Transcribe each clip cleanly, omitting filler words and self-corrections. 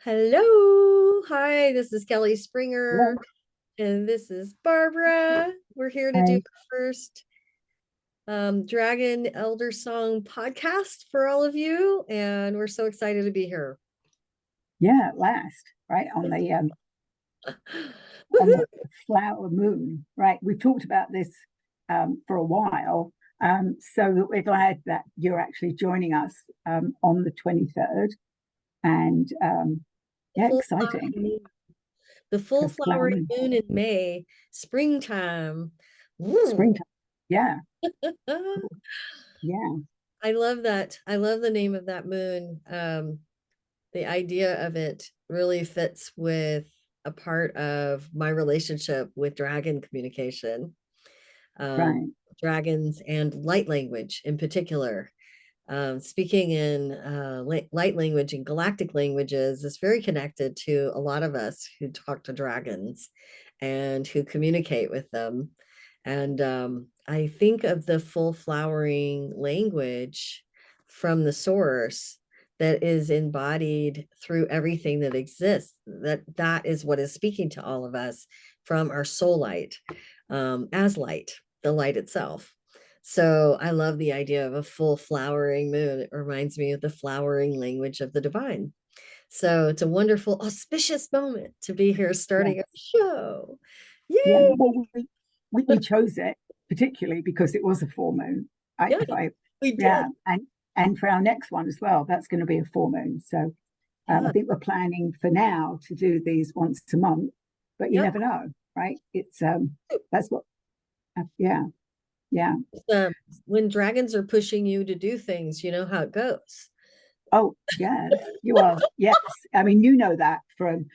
Hello. Hi, this is Kelley Springer, Hello. and this is Barbara. We're here to do Hi. the first Dragon Elder Song podcast for all of you, and we're so excited to be here. Yeah, at last, right on Woohoo! the flower moon, right? We've talked about this for a while, so that we're glad that you're actually joining us on the 23rd, and The yeah, full exciting flowering moon. The full because flower flowering moon, moon in May, springtime. Woo. springtime. Yeah, yeah, I love that. I love the name of that moon. The idea of it really fits with a part of my relationship with dragon communication, um, right, dragons and light language in particular. Speaking in light language and galactic languages is very connected to a lot of us who talk to dragons and who communicate with them. And I think of the full flowering language from the source that is embodied through everything that exists. That is what is speaking to all of us from our soul light, as light, the light itself. So I love the idea of a full flowering moon. It reminds me of the flowering language of the divine. So it's a wonderful, auspicious moment to be here yeah, starting a show. yeah. Yay! Well, we chose it particularly because it was a full moon. Yeah, If I, we did. yeah, and for our next one as well, that's going to be a full moon. So I Yeah, think we're planning for now to do these once a month, but you yeah. never know, right? It's that's what, yeah, yeah. Um, when dragons are pushing you to do things, you know how it goes. Oh, yes, you are. Yes, I mean you know that from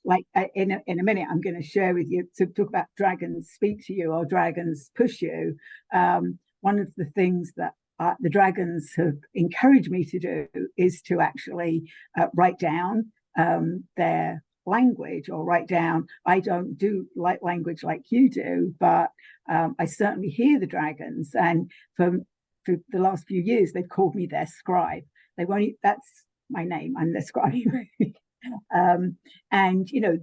like in a minute I'm going to share with you to talk about dragons speak to you or dragons push you. One of the things that the dragons have encouraged me to do is to actually write down their language or write down. I don't do light language like you do, but I certainly hear the dragons, and for the last few years they've called me their scribe. They won't. That's my name. I'm their scribe. And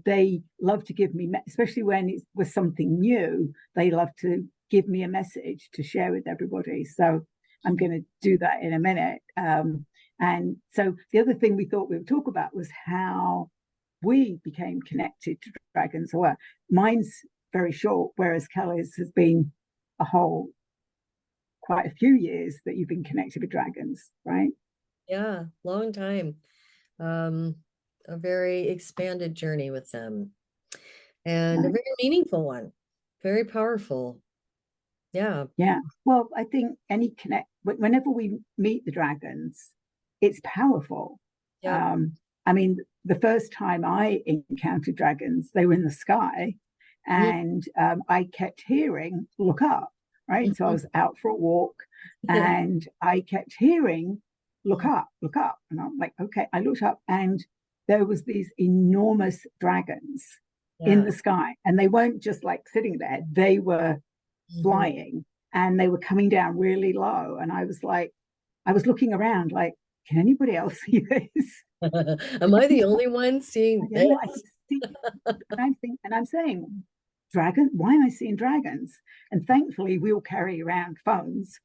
they love to give me, especially when it was something new. They love to give me a message to share with everybody. So I'm going to do that in a minute. And so the other thing we thought we would talk about was how we became connected to dragons. Well, mine's very short, whereas Kelly's has been a whole quite a few years that you've been connected with dragons, right? Yeah, long time. Um, a very expanded journey with them and a Right. very meaningful one, very powerful. Yeah, Yeah. Well, I think whenever we meet the dragons, it's powerful. yep. Um, I mean, the first time I encountered dragons, they were in the sky, and I kept hearing, look up, right? So I was out for a walk and I kept hearing, look up. And I'm like, okay, I looked up and there was these enormous dragons in Yeah. the sky. And they weren't just like sitting there, they were Mhm. flying and they were coming down really low. And I was like, I was looking around like, can anybody else see this? Am I the only one seeing You this? know, I can see, and I'm saying, dragon, why am I seeing dragons? And thankfully, we all carry around phones.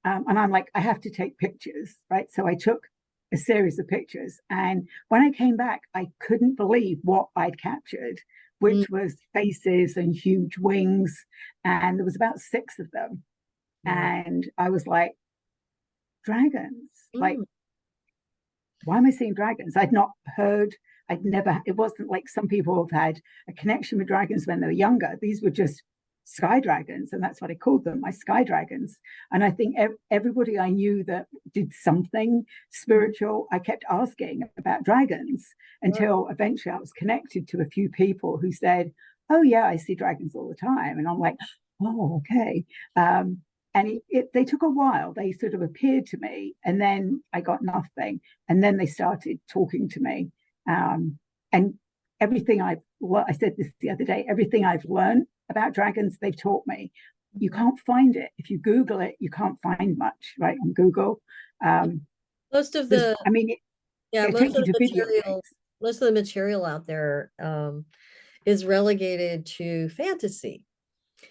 And I'm like, I have to take pictures, right? So I took a series of pictures. And when I came back, I couldn't believe what I'd captured, Mm, which was faces and huge wings. And there was about six of them. wow. And I was like, dragons. Like, Mm, why am I seeing dragons? I'd not heard, I'd never, it wasn't like some people have had a connection with dragons when they were younger. These were just sky dragons. And that's what I called them, my sky dragons. And I think everybody I knew that did something mm, spiritual, I kept asking about dragons wow. until eventually I was connected to a few people who said, oh, yeah, I see dragons all the time. And I'm like, oh, okay. And they took a while. They sort of appeared to me, and then I got nothing. And then they started talking to me. And everything I said this the other day, everything I've learned about dragons, they've taught me. You Mhm. can't find it. If you Google it, you can't find much, right, on Google. Yeah. Most of There's, the I mean, yeah, it'll most take of you the to video material games. most of the material out there is relegated to fantasy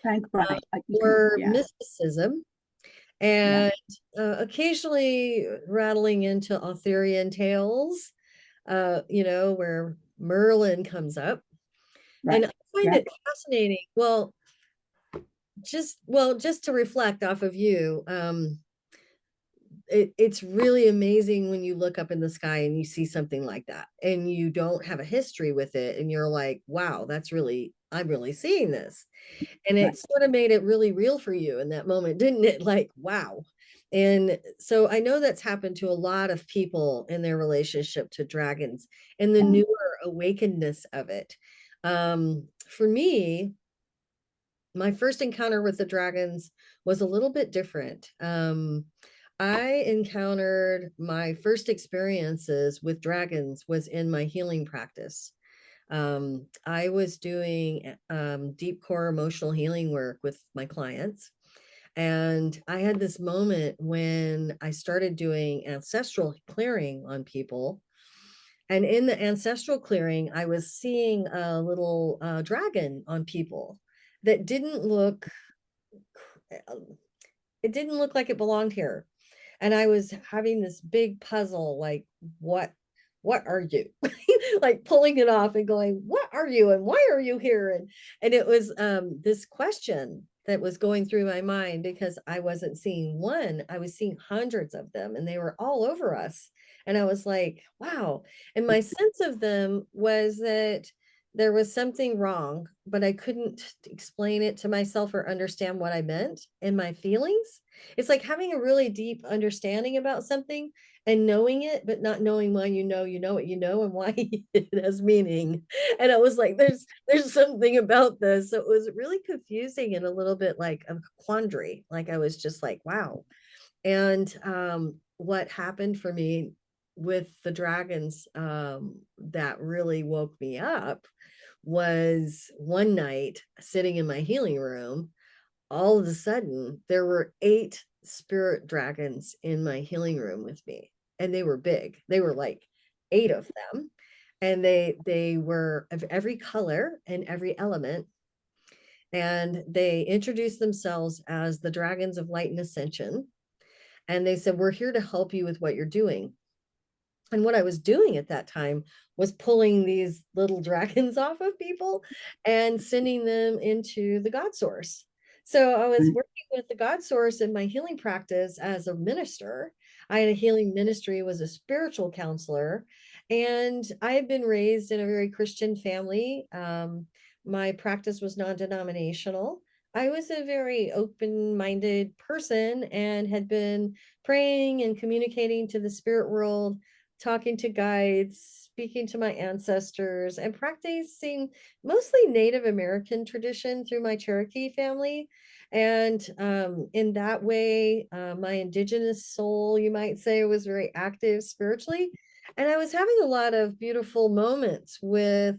Thank right. You can, or yeah, mysticism, yeah, and occasionally rattling into Arthurian tales, where Merlin comes up. right, And I find yeah, it fascinating. Just to reflect off of you, it's really amazing when you look up in the sky and you see something like that and you don't have a history with it and you're like, wow, I'm really seeing this. And right, it sort of made it really real for you in that moment, didn't it? Like, wow. And so I know that's happened to a lot of people in their relationship to dragons and the yeah. newer awakenedness of it. For me, my first encounter with the dragons was a little bit different. I encountered my first experiences with dragons was in my healing practice. I was doing deep core emotional healing work with my clients. And I had this moment when I started doing ancestral clearing on people. And in the ancestral clearing, I was seeing a little dragon on people that it didn't look like it belonged here. And I was having this big puzzle, like, what are you? Like pulling it off and going, what are you and why are you here? And it was this question that was going through my mind because I wasn't seeing one, I was seeing hundreds of them and they were all over us. And I was like, wow. And my sense of them was that there was something wrong, but I couldn't explain it to myself or understand what I meant in my feelings. It's like having a really deep understanding about something and knowing it, but not knowing why you know what you know and why it has meaning. And I was like, there's something about this. So it was really confusing and a little bit like a quandary. Like I was just like, wow. And what happened for me with the dragons that really woke me up was one night sitting in my healing room, all of a sudden there were 8 spirit dragons in my healing room with me, and they were big. They were like 8 of them, and they were of every color and every element, and they introduced themselves as the dragons of light and ascension, and they said, we're here to help you with what you're doing. And what I was doing at that time was pulling these little dragons off of people and sending them into the God source. So I was Right. working with the God source in my healing practice as a minister. I had a healing ministry, was a spiritual counselor, and I had been raised in a very Christian family. My practice was non-denominational. I was a very open-minded person and had been praying and communicating to the spirit world, talking to guides, speaking to my ancestors, and practicing mostly Native American tradition through my Cherokee family. And in that way, my indigenous soul, you might say, was very active spiritually. And I was having a lot of beautiful moments with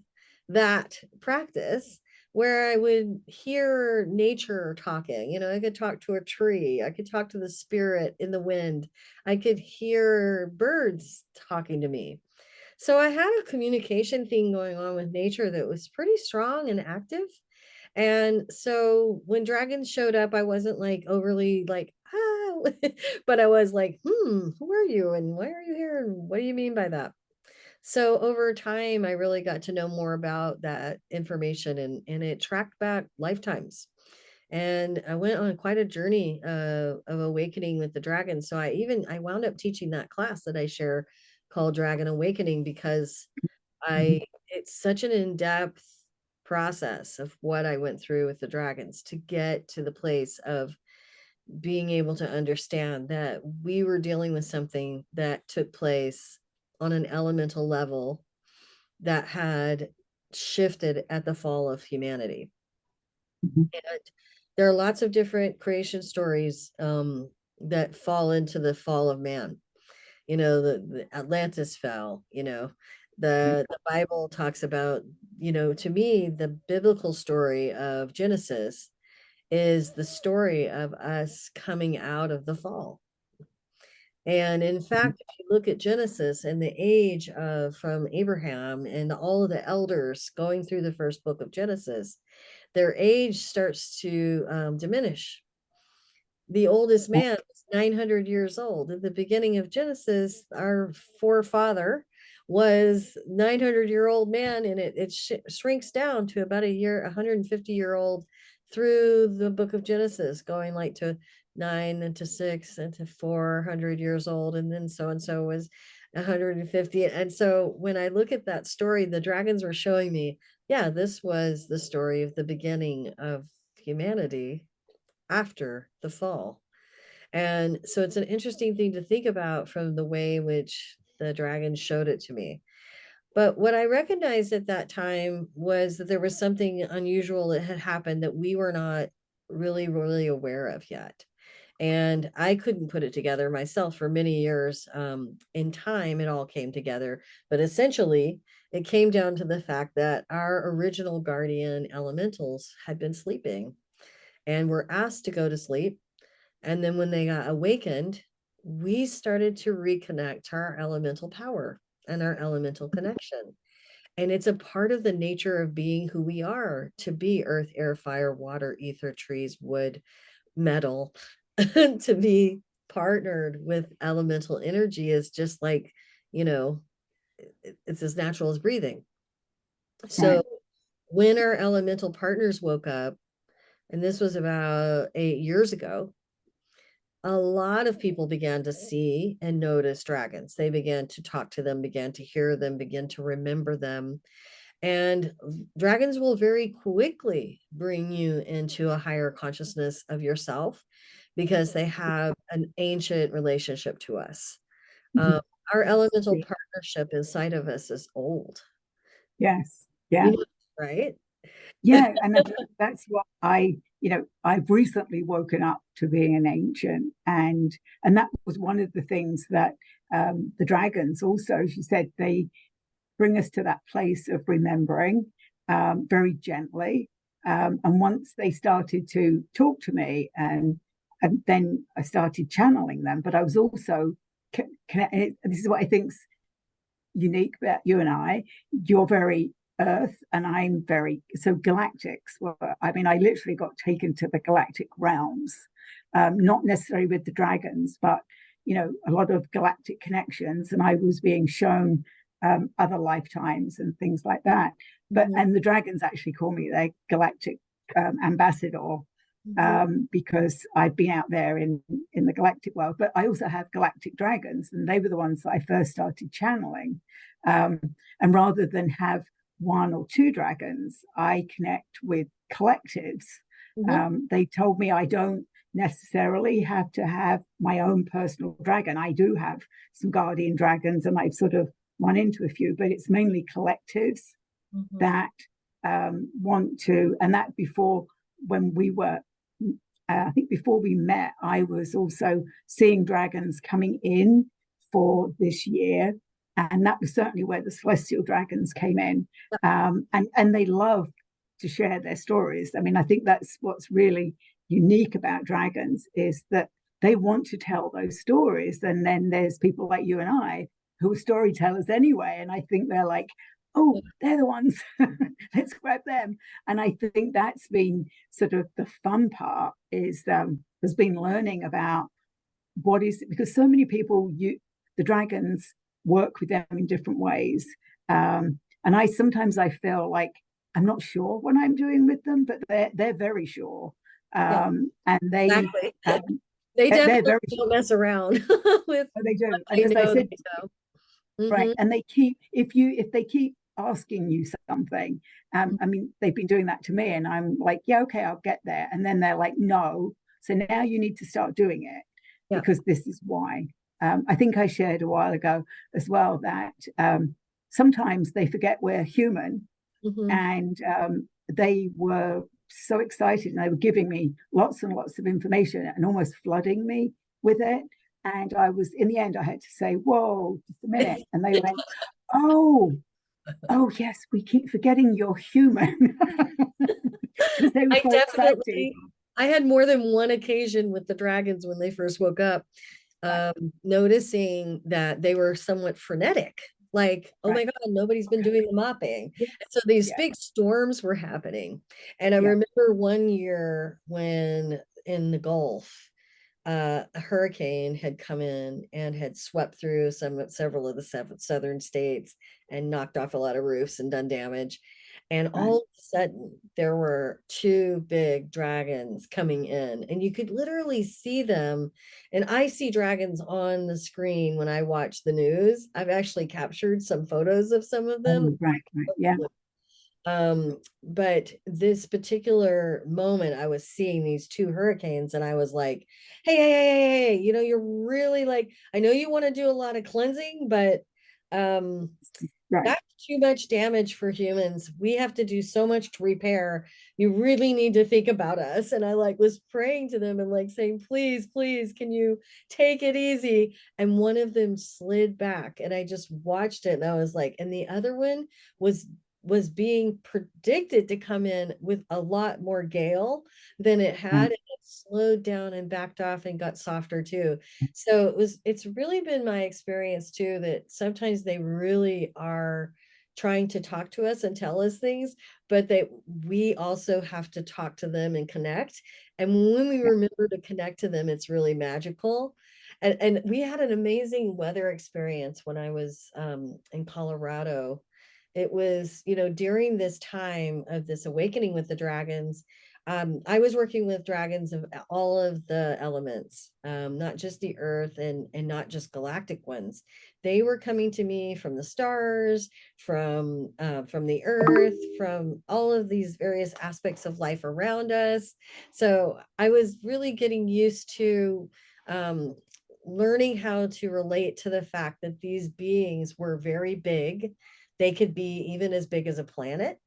that practice where I would hear nature talking. I could talk to a tree, I could talk to the spirit in the wind, I could hear birds talking to me. So I had a communication thing going on with nature that was pretty strong and active. And so when dragons showed up, I wasn't like overly like, ah, but I was like, who are you? And why are you here? And what do you mean by that? So over time, I really got to know more about that information, and it tracked back lifetimes. And I went on quite a journey of awakening with the dragon. So I wound up teaching that class that I share called Dragon Awakening because Mhm. I it's such an in-depth process of what I went through with the dragons to get to the place of being able to understand that we were dealing with something that took place on an elemental level that had shifted at the fall of humanity. Mhm. And there are lots of different creation stories that fall into the fall of man. The Atlantis fell, Right. the Bible talks about, to me, the biblical story of Genesis is the story of us coming out of the fall. And in fact, if you look at Genesis and the age of from Abraham and all of the elders going through the first book of Genesis, their age starts to diminish. The oldest man was 900 years old. At the beginning of Genesis, our forefather was 900-year-old man, and it shrinks down to about a year, 150-year-old through the book of Genesis, going like to 9 and to 6 and to 400 years old, and then so and so was 150. And so when I look at that story, the dragons were showing me, yeah, this was the story of the beginning of humanity after the fall. And so it's an interesting thing to think about from the way in which the dragon showed it to me. But what I recognized at that time was that there was something unusual that had happened that we were not really aware of yet. And I couldn't put it together myself for many years. In time, it all came together. But essentially, it came down to the fact that our original guardian elementals had been sleeping and were asked to go to sleep. And then when they got awakened, we started to reconnect to our elemental power and our elemental connection. And it's a part of the nature of being who we are, to be earth, air, fire, water, ether, trees, wood, metal, to be partnered with elemental energy is just like, you know, it's as natural as breathing. Right. So when our elemental partners woke up, and this was about 8 years ago, a lot of people began to see and notice dragons. They began to talk to them, began to hear them, begin to remember them. And dragons will very quickly bring you into a higher consciousness of yourself because they have an ancient relationship to us. Um, Mhm. our elemental See. partnership inside of us is old, Yes. you Yeah. know, right? Yeah. And that's what I've recently woken up to being an ancient, and that was one of the things that the dragons also, she said, they bring us to that place of remembering very gently. And once they started to talk to me, and then I started channeling them, but I was also connected. This is what I think's unique about you and I. You're very Earth, and I'm very so galactics. Well, I mean, I literally got taken to the galactic realms, not necessarily with the dragons, but a lot of galactic connections, and I was being shown other lifetimes and things like that. But Mhm, and the dragons actually call me their galactic ambassador, mhm, because I've been out there in the galactic world. But I also have galactic dragons, and they were the ones that I first started channeling. Um, and rather than have one or two dragons, I connect with collectives. mhm. They told me I don't necessarily have to have my own personal dragon. I do have some guardian dragons, and I've sort of run into a few, but it's mainly collectives Mhm. that want to, and that before when we were, I think before we met, I was also seeing dragons coming in for this year. And that was certainly where the celestial dragons came in. And they love to share their stories. I mean, I think that's what's really unique about dragons is that they want to tell those stories. And then there's people like you and I who are storytellers anyway. And I think they're like, oh, they're the ones. Let's grab them. And I think that's been sort of the fun part is has been learning about what is it, because so many people the dragons work with them in different ways. And I feel like I'm not sure what I'm doing with them, but they're very sure. Yeah, And exactly. um, They they're definitely very don't mess around with they what do. And they as I know said, they know. right, Mhm. and they keep if they keep asking you something, I mean, they've been doing that to me, and I'm like, yeah, okay, I'll get there, and then they're like, no, so now you need to start doing it Yeah. because this is why. I think I shared a while ago as well that sometimes they forget we're human, Mhm. and they were so excited, and they were giving me lots and lots of information and almost flooding me with it. And I was, in the end, I had to say, whoa, just a minute. And they went, oh, oh, yes, we keep forgetting you're human. Because they were I so excited. definitely I had more than one occasion with the dragons when they first woke up Right. noticing that they were somewhat frenetic. Like, oh Right. my God, nobody's been Okay. doing the mopping. Yes. And so these Yeah. big storms were happening. And I Yeah. remember one year when in the Gulf, a hurricane had come in and had swept through several of the southern states and knocked off a lot of roofs and done damage. And Right. all of a sudden, there were two big dragons coming in, and you could literally see them. And I see dragons on the screen when I watch the news. I've actually captured some photos of some of them. Oh, right. Right. Yeah. But this particular moment, I was seeing these two hurricanes, and I was like, hey, you're really like, I know you want to do a lot of cleansing, but um, Right. that's too much damage for humans. We have to do so much to repair. You really need to think about us. And I like was praying to them and like saying, please, please, can you take it easy? And one of them slid back, and I just watched it, and I was like, and the other one was being predicted to come in with a lot more gale than it had, Right. and it slowed down and backed off and got softer too. So it's really been my experience too that sometimes they really are trying to talk to us and tell us things, but we also have to talk to them and connect. And when we Yeah. remember to connect to them, it's really magical. And we had an amazing weather experience when I was in Colorado. It was, during this time of this awakening with the dragons, I was working with dragons of all of the elements, not just the earth and not just galactic ones. They were coming to me from the stars, from the earth, from all of these various aspects of life around us. So I was really getting used to um, learning how to relate to the fact that these beings were very big. They could be even as big as a planet.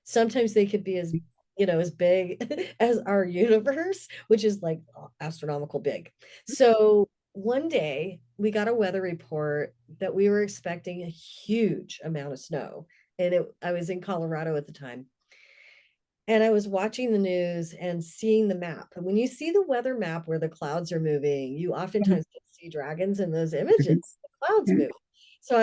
Sometimes they could be as big as our universe, which is like astronomical big. So one day we got a weather report that we were expecting a huge amount of snow. And I was in Colorado at the time. And I was watching the news and seeing the map. And when you see the weather map where the clouds are moving, you Yeah. oftentimes see dragons in those images, Mhm. the clouds Yeah. move. So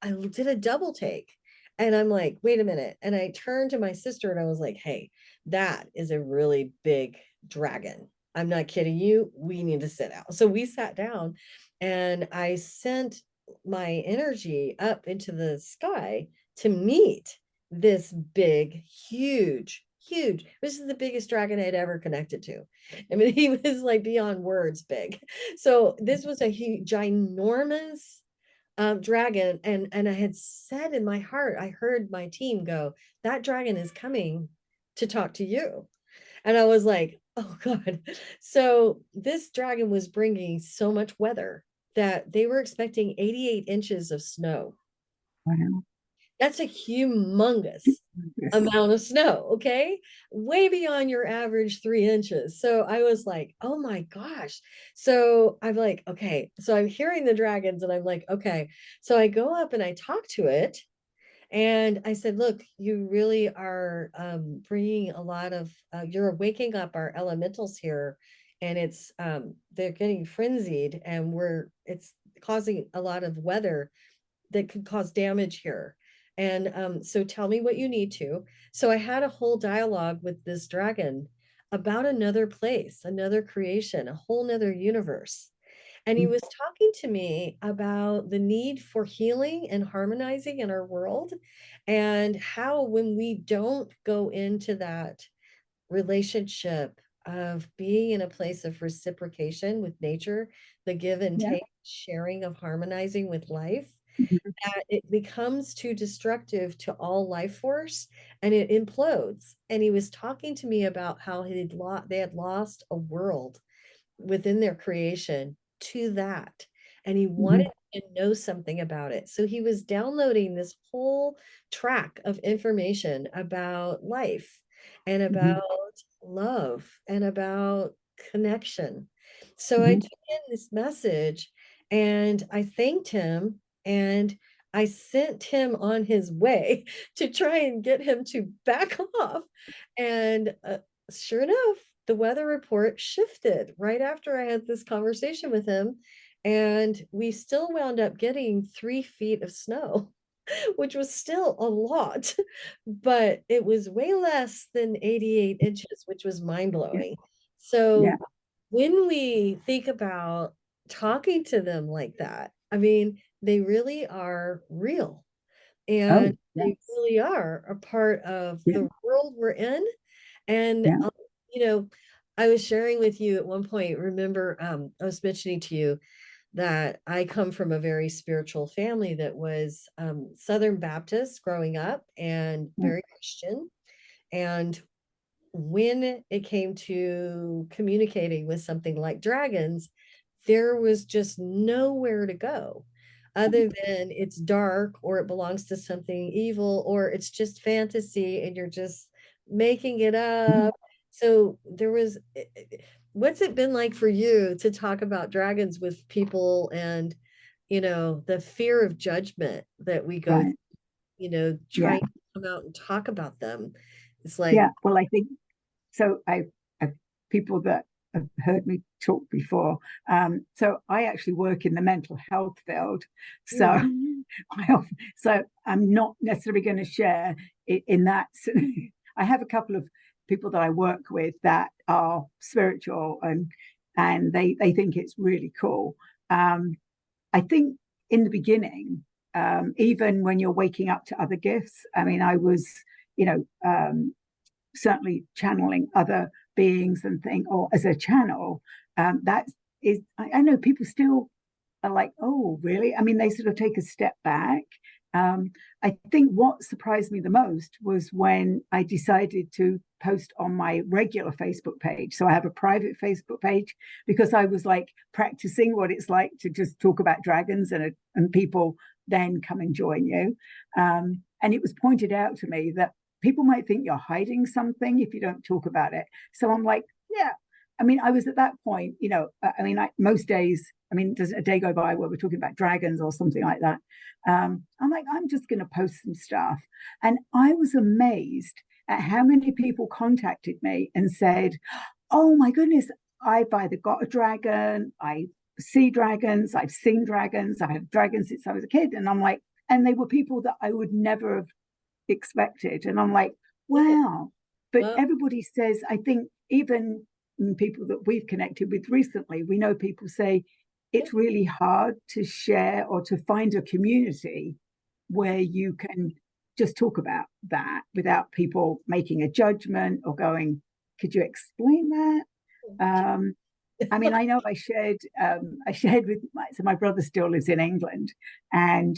I did a double take, and I'm like, wait a minute. And I turned to my sister and I was like, hey, that is a really big dragon. I'm not kidding you. We need to sit out. So we sat down, and I sent my energy up into the sky to meet this big, huge. This is the biggest dragon I'd ever connected to. I mean, he was like beyond words big. So this was a huge, ginormous dragon. And I had said in my heart, I heard my team go, that dragon is coming to talk to you. And I was like, oh God. So this dragon was bringing so much weather that they were expecting 88 inches of snow. Wow. That's a humongous Yes. amount of snow, okay? Way beyond your average 3 inches. So I was like, oh my gosh. So I'm like, okay. So I'm hearing the dragons and I'm like, okay. So I go up and I talk to it. And I said, look, you really are bringing a lot of, you're waking up our elementals here. And they're getting frenzied, and it's causing a lot of weather that could cause damage here. And so tell me what you need to. So I had a whole dialogue with this dragon about another place, another creation, a whole nother universe. And he Mm. was talking to me about the need for healing and harmonizing in our world, and how when we don't go into that relationship of being in a place of reciprocation with nature, the give and Yeah. take, sharing of harmonizing with life, Mhm. that it becomes too destructive to all life force and it implodes. And he was talking to me about how they had lost a world within their creation to that. And he wanted Mhm. to know something about it. So he was downloading this whole track of information about life and Mhm. about love and about connection. So I Mhm. took in this message and I thanked him, and I sent him on his way to try and get him to back off. And sure enough, the weather report shifted right after I had this conversation with him. and we still wound up getting 3 feet of snow, which was still a lot, but it was way less than 88 inches, which was mind Yeah. blowing. Yeah. So when we think about talking to them like that, I mean, they really are real, and Oh, they yes. really are a part of Yeah. the world we're in. And, Yeah. you know, I was sharing with you at one point, remember, I was mentioning to you that I come from a very spiritual family that was Southern Baptist growing up and Yeah. very Christian. And when it came to communicating with something like dragons, there was just nowhere to go other than it's dark or it belongs to something evil or it's just fantasy and you're just making it Mhm. up. So there was, what's it been like for you to talk about dragons with people and, the fear of judgment that we go, Right. Yeah. trying to come out and talk about them? It's like, Yeah. Well, I think so. I've people that have heard me talk before. So I actually work in the mental health field. So mm, so I'm not necessarily going to share in that. I have a couple of people that I work with that are spiritual, and they think it's really cool. I think in the beginning, even when you're waking up to other gifts, I mean, I was, you know, certainly channeling other beings and think, or as a channel, that is, I know people still are like, oh, really? I mean, they sort of take a step back. Um, I think what surprised me the most was when I decided to post on my regular Facebook page. So I have a private Facebook page because I was like practicing what it's like to just talk about dragons, and people then come and join you. And it was pointed out to me that people might think you're hiding something if you don't talk about it. So I'm like, yeah. I mean, I was at that point, I mean, like most days, I mean, does a day go by where we're talking about dragons or something like that? I'm like, I'm just going to post some stuff. And I was amazed at how many people contacted me and said, oh my goodness, I've either got a dragon, I see dragons, I've seen dragons, I have dragons since I was a kid. And I'm like, and they were people that I would never have expected. And I'm like, yeah, wow. But well, everybody says, I think even people that we've connected with recently, we know people say yeah, it's really hard to share or to find a community where you can just talk about that without people making a judgment or going, could you explain that? Um, I mean, I know I shared with my brother still lives in England, and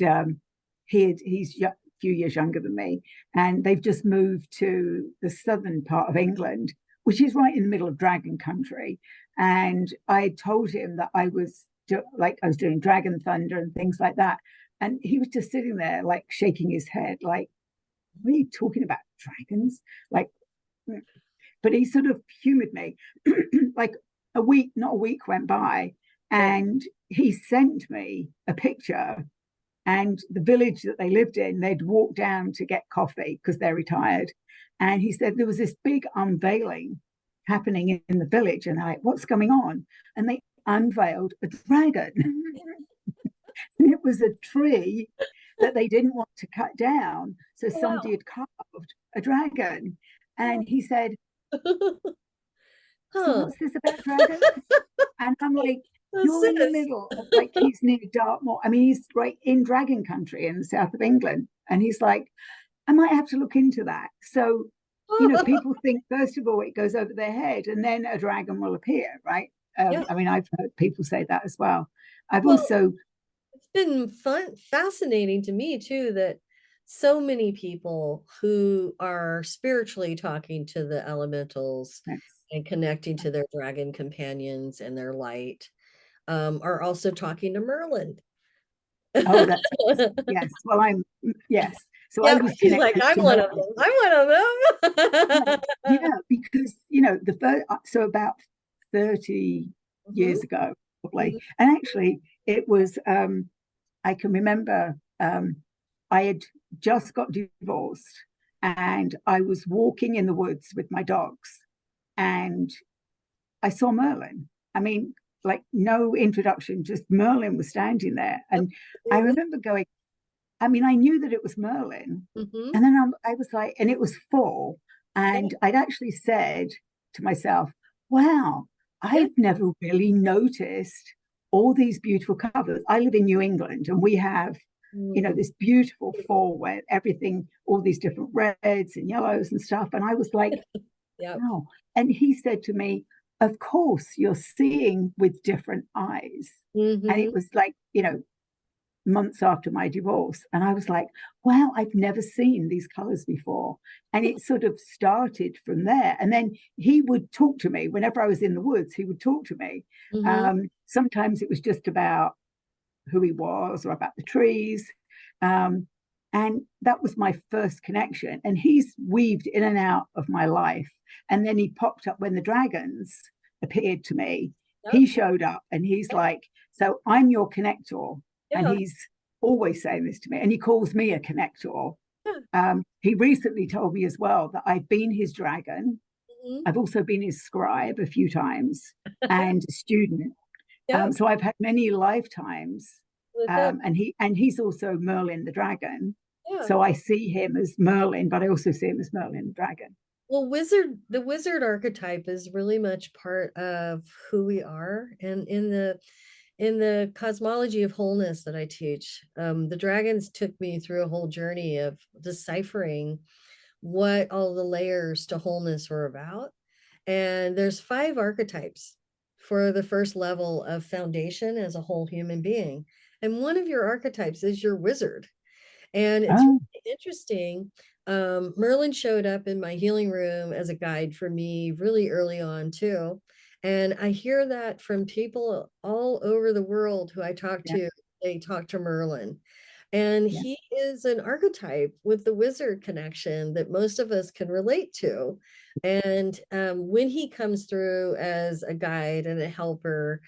he's a few years younger than me, and they've just moved to the southern part of England, which is right in the middle of dragon country. And I told him that I was doing dragon thunder and things like that, and he was just sitting there like shaking his head, like, "What are you talking about, dragons?" Like, but he sort of humored me. Like not a week went by, yeah. and he sent me a picture. And the village that they lived in, they'd walk down to get coffee because they're retired. And he said there was this big unveiling happening in the village. And I, what's going on? And they unveiled a dragon. And it was a tree that they didn't want to cut down. So Oh, somebody wow. had carved a dragon. And he said, so Huh. what's this about dragons? And I'm like, What's you're in the this? middle of like, he's near Dartmoor. I mean, he's right in dragon country in the south of England. And he's like, I might have to look into that. So, people think, first of all, it goes over their head and then a dragon will appear, right? Yeah. I mean, I've heard people say that as well. I've Well, also, it's been fascinating to me too that so many people who are spiritually talking to the elementals yes. and connecting to their dragon companions and their light are also talking to Merlin. Oh, that's awesome. Yes. Well, yes. So I Yep, was she's like, connected I'm to one of Merlin. them. I'm one of Yeah, them. yeah, because the first, so about 30 Mhm, years ago, probably, mhm. and actually, it was. I can remember I had just got divorced, and I was walking in the woods with my dogs, and I saw Merlin. I mean, like no introduction, just Merlin was standing there. And I Absolutely. remember going, I mean, I knew that it was Merlin. Hmm. And then I was like, and it was full. Yeah, And I'd actually said to myself, wow, yeah. I've never really noticed all these beautiful covers. I live in New England and we have, Mm. this beautiful fall where everything, all these different reds and yellows and stuff. And I was like, Yep. wow. And he said to me, of course, you're seeing with different eyes. And it Hmm. was like, months after my divorce. And I was like, wow, I've never seen these colors before. And it sort of started from there. And then he would talk to me whenever I was in the woods, he would talk to me. Hmm. Sometimes it was just about who he was or about the trees. Um, and that was my first connection. And he's weaved in and out of my life. And then he popped up when the dragons appeared to me. Yep. He showed up and he's like, so I'm your connector. And Yeah. he's always saying this to me. And he calls me a connector. Yeah. He recently told me as well that I've been his dragon. Hmm. I've also been his scribe a few times and a student. Yep. So I've had many lifetimes, With him. and he's also Merlin the dragon. Yeah. So I see him as Merlin, but I also see him as Merlin the dragon. Well, the wizard archetype is really much part of who we are. And in the cosmology of wholeness that I teach, the dragons took me through a whole journey of deciphering what all the layers to wholeness were about. And there's 5 archetypes for the first level of foundation as a whole human being. And one of your archetypes is your wizard. And it's Oh, really interesting. Merlin showed up in my healing room as a guide for me really early on, too. And I hear that from people all over the world who I talk yeah, to. They talk to Merlin. And yeah, he is an archetype with the wizard connection that most of us can relate to. And when he comes through as a guide and a helper,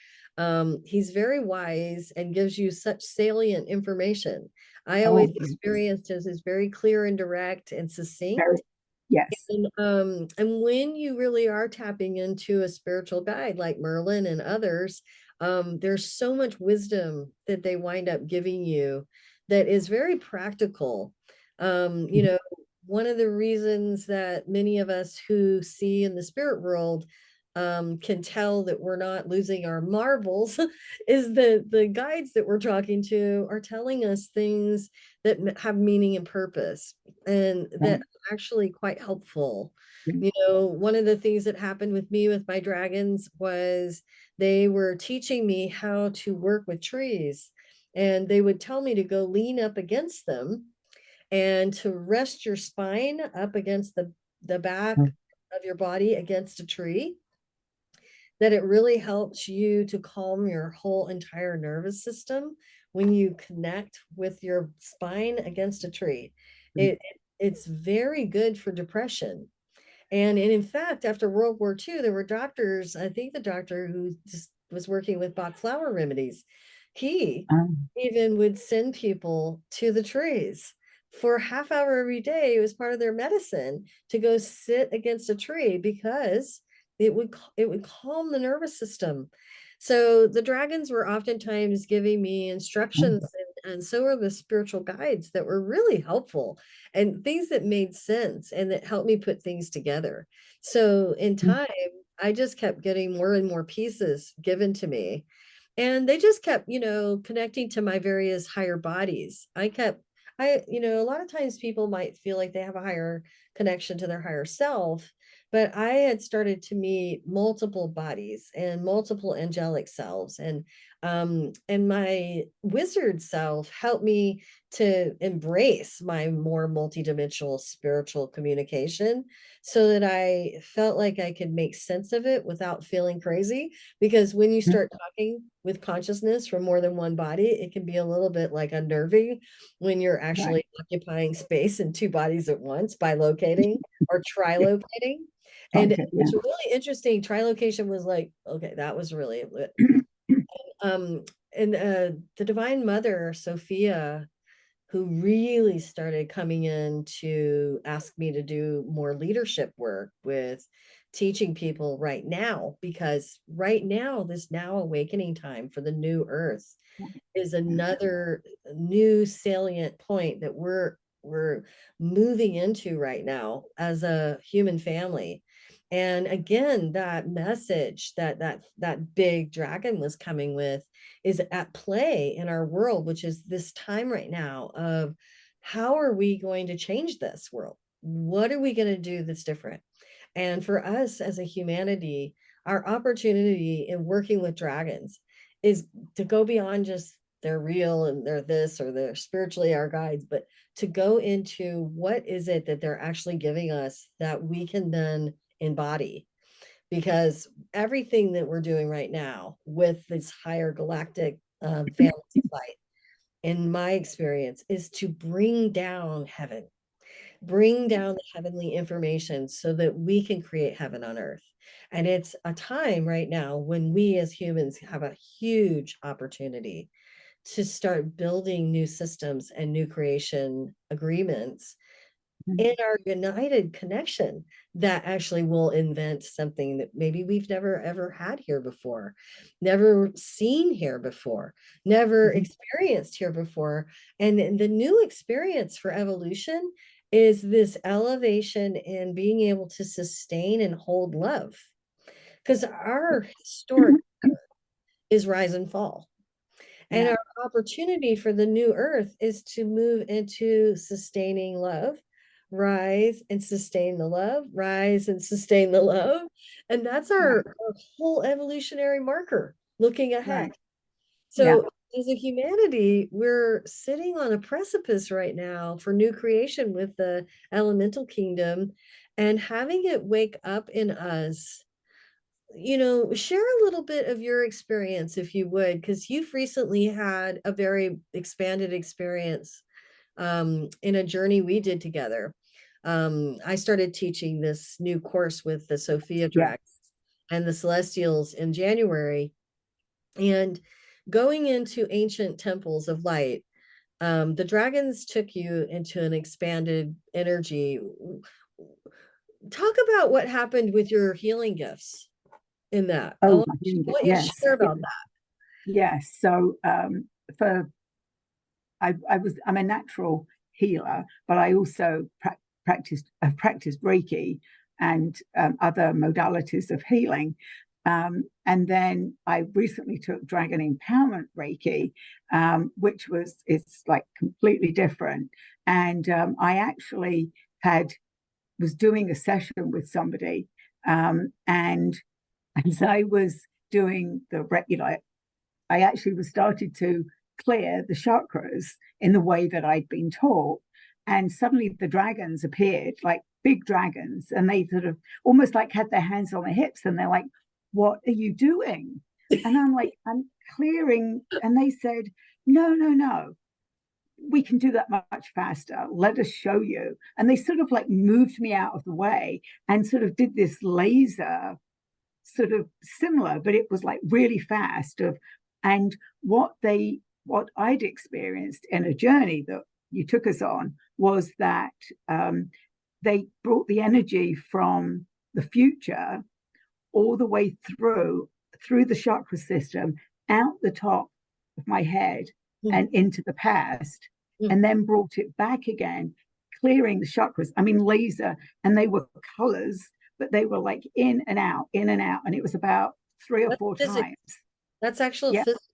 he's very wise and gives you such salient information. I always oh, yes, experienced as very clear and direct and very, succinct. yes, And when you really are tapping into a spiritual guide like Merlin and others, there's so much wisdom that they wind up giving you that is very practical. You know, one of the reasons that many of us who see in the spirit world can tell that we're not losing our marbles is that the guides that we're talking to are telling us things that have meaning and purpose and that right, are actually quite helpful. yeah, You know, one of the things that happened with me with my dragons was they were teaching me how to work with trees, and they would tell me to go lean up against them and to rest your spine up against the back oh, of your body against a tree, that it really helps you to calm your whole entire nervous system when you connect with your spine against a tree. It it's very good for depression. And in fact, after World War II, there were doctors, I think the doctor who just was working with Bach flower remedies, he um, even would send people to the trees for a half hour every day. It was part of their medicine to go sit against a tree because it would calm the nervous system. So the dragons were oftentimes giving me instructions, and so are the spiritual guides that were really helpful and things that made sense and that helped me put things together. So in time, I just kept getting more and more pieces given to me. And they just kept, connecting to my various higher bodies. A lot of times people might feel like they have a higher connection to their higher self, but I had started to meet multiple bodies and multiple angelic selves, and my wizard self helped me to embrace my more multidimensional spiritual communication so that I felt like I could make sense of it without feeling crazy. Because when you start talking with consciousness from more than one body, it can be a little bit like unnerving when you're right, actually occupying space in 2 bodies at once by locating or yeah, trilocating. And okay, yeah, it's really interesting. Trilocation was like, okay, that was really um and the Divine Mother, Sophia, who really started coming in to ask me to do more leadership work with teaching people right now, because right now, this now awakening time for the new earth is another new salient point that we're moving into right now as a human family. And again, that message that big dragon was coming with is at play in our world, which is this time right now of how are we going to change this world? What are we going to do that's different? And for us as a humanity, our opportunity in working with dragons is to go beyond just they're real and they're this or they're spiritually our guides, but to go into what is it that they're actually giving us that we can then embody. Because everything that we're doing right now with this higher galactic fantasy flight, in my experience, is to bring down heaven, bring down the heavenly information so that we can create heaven on earth. And it's a time right now when we as humans have a huge opportunity to start building new systems and new creation agreements in our united connection that actually will invent something that maybe we've never ever had here before, never seen here before, never experienced here before. And the new experience for evolution is this elevation in being able to sustain and hold love, because our historic is rise and fall. And Yeah, our opportunity for the new earth is to move into sustaining love, rise and sustain the love, rise and sustain the love. And that's right, our whole evolutionary marker looking ahead. right. Yeah. So, as a humanity, we're sitting on a precipice right now for new creation with the elemental kingdom, and having it wake up in us. Share a little bit of your experience, if you would, because you've recently had a very expanded experience in a journey we did together. I started teaching this new course with the Sophia Yeah. Drag and the Celestials in January, and going into ancient temples of light. The dragons took you into an expanded energy. Talk about what happened with your healing gifts in that. Oh, my healing I gift. want you to Yes. share about that. Yes. So for I'm a natural healer, but I also have practiced Reiki and other modalities of healing. And then I recently took Dragon Empowerment Reiki, which it's like completely different. And I actually was doing a session with somebody, and as I was doing I actually was started to clear the chakras in the way that I'd been taught. And suddenly the dragons appeared, like big dragons, and they sort of almost like had their hands on their hips and they're like, "What are you doing?" And I'm like, "I'm clearing." And they said, "No, no, no. We can do that much faster. Let us show you." And they sort of like moved me out of the way and sort of did this laser sort of similar, but it was like really fast and what I'd experienced in a journey that you took us on was that they brought the energy from the future all the way through the chakra system, out the top of my head and into the past, and then brought it back again, clearing the chakras. I mean, laser, and they were colors, but they were like in and out, in and out. And it was about three or That's four physics. times. That's actual Yeah. physics.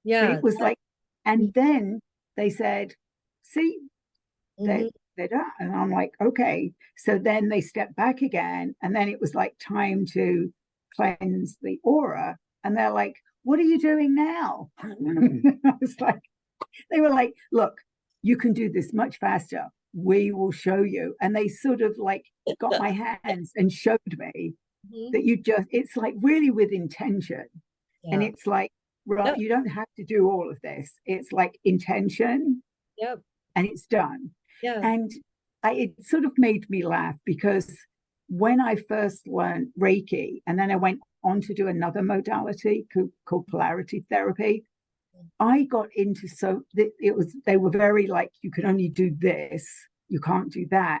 But Yeah. it was like, and then they said, "See, Mhm. they're done." And I'm like, "Okay." So then they stepped back again. And then it was like time to cleanse the aura. And they're like, "What are you doing now?" I was like, they were like, "Look, you can do this much faster. We will show you." And they sort of like got my hands and showed me Mhm. that it's like really with intention. And Yeah. it's like, right, Yep. you don't have to do all of this. It's like intention Yep. and it's done. Yeah. And it sort of made me laugh because when I first learned Reiki, and then I went on to do another modality called polarity therapy, I got into, so it was, they were very like, you can only do this, you can't do that.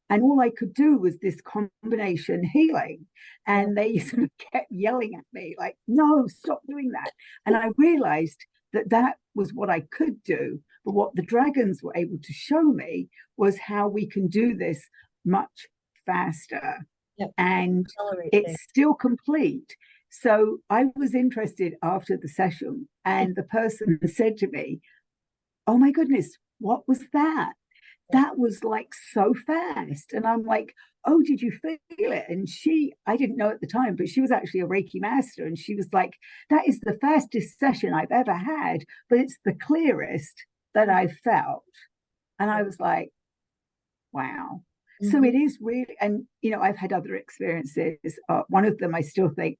And all I could do was this combination healing. Yeah. And they sort of kept yelling at me, like, no, stop doing that. And I realized that that was what I could do. But what the dragons were able to show me was how we can do this much faster. Yeah. And Accelerate things. it's still complete. So I was interested after the session, and the person said to me, oh my goodness, what was that? Yeah. That was like so fast. And I'm like, oh, did you feel it? And she, I didn't know at the time, but she was actually a Reiki master. And she was like, that is the fastest session I've ever had, but it's the clearest that I felt. And I was like, wow. So Mm-hmm. it is really, and I've had other experiences. One of them, I still think,